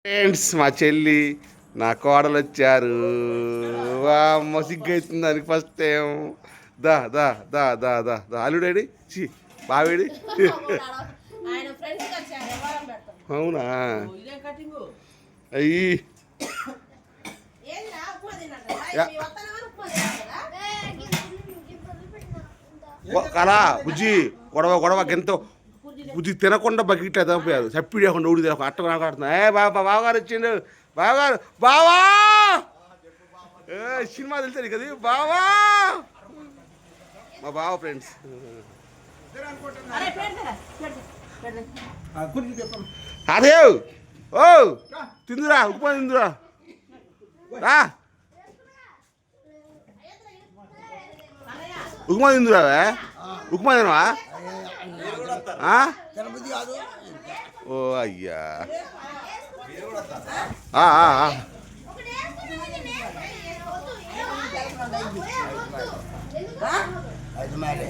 Friends మా చెల్లి నా కోడలు వచ్చారు. అమ్మ సిగ్గైతుంది దానికి ఫస్ట్ టైం. దా దా దా దా దా దా అల్లుడేడి చి బావేడి. అవునా అయ్యి కలా బుజ్జి గొడవ గొడవ ఎంతో బుజ్జి తినకుండా బకెట్ ఎదపోయారు చప్పిడి లేకుండా ఊడి తినక అట్ట నాకాడుతున్నా. బావగారు వచ్చిండు బావగారు బావా సినిమా తెలుసు కదా బావా మా బావ ఫ్రెండ్స్. అదే ఓ తిందురా ఉప్మా తిందురా రా ఉప్మా తిందురా ఉప్మా తినవా? ఓ అయ్యా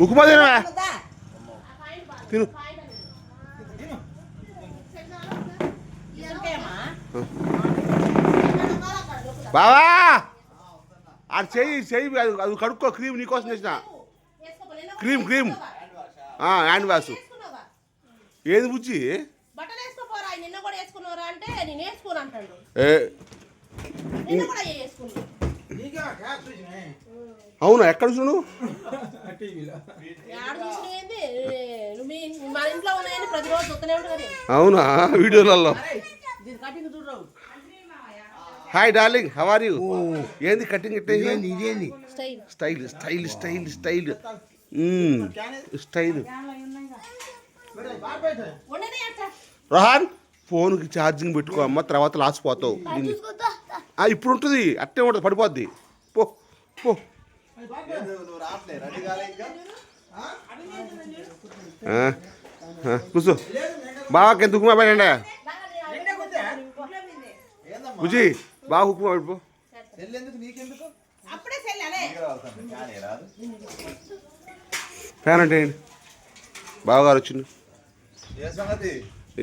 ఉప్మా తినవా తిను. బావా అది చెయ్యి చెయ్యి అది కడుక్కో క్రీమ్ నీకోసం చేసిన క్రీమ్ క్రీమ్ హ్యాండ్ వాష్. ఏది బుజ్జి అవునా ఎక్కడ చూడు అవునా వీడియోలలో. Hi darling how are you? ఏంది కటింగ్ ఇదేంది style style style style style. Rohan ఫోన్కి ఛార్జింగ్ పెట్టుకో అమ్మ తర్వాత లాసిపోతావు. ఇప్పుడు ఉంటుంది అట్టే ఉంటుంది పడిపోద్ది. పో పో కూర్చో. బావాకి ఎంత ఉప్మా పెట్టండి బుజ్జి బాగా ఉప్మా పడిపో. ఫ్యాన్ అంటే బావగారు వచ్చిండు.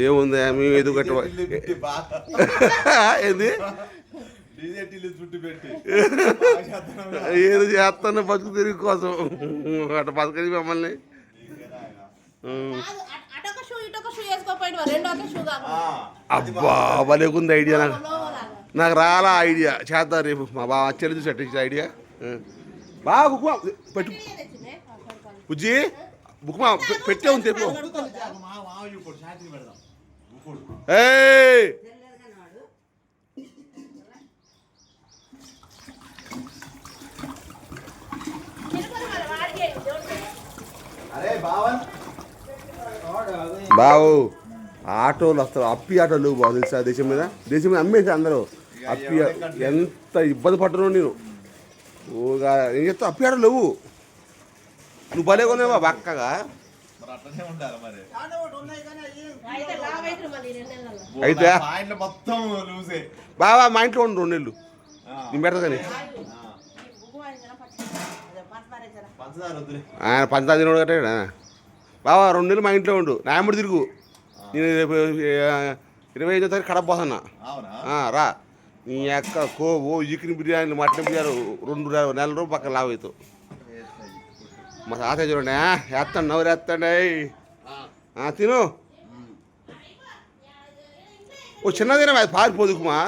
ఏముంది మేము ఎదుగు కట్ట ఏంది ఏదో చేస్తాను బతుకు తిరిగి కోసం అట్ట బతకది మమ్మల్ని. అబ్బా భలేకుంది ఐడియా. నాకు రాలా ఐడియా చేద్దాం రేపు మా బావ చెల్లి చూసి అట్ట ఐడియా. బాగా ఉప్మా పెట్టు బుజ్జి ఉప్మా పెట్టే ఉంది తెప్పు. బావు ఆటోలు వస్తారు అప్పి ఆటోలు బాగు తెలుసా దేశం మీద అమ్మేసి అందరూ అప్పి ఎంత ఇబ్బంది పడుతున్నావు నేను. ఓగా ఏం చెప్తావు అప్పి ఆటోలు లేవు నువ్వు భలే కొన్నావా బక్కగా. అయితే బావా మా ఇంట్లో ఉండు 2 నెలలు నేను పెడతా కానీ. ఆయన పంచదార తినడు కట్టాడా బావా 2 నెలలు మా ఇంట్లో ఉండు నా ఎమ్మడి తిరుగు. నేను 25వ తారీఖు కడప పోతున్నా రా. నీ యొక్క ఓ చికెన్ బిర్యానీ మటన్ బిర్యానీ 2 నెలల రోజు పక్కన లావ్ అవుతావు. మా తాత చూడండి వేస్తాను నవ్వు వేస్తాండి తిను. ఓ చిన్నదిన అది పారిపోదుకుమా.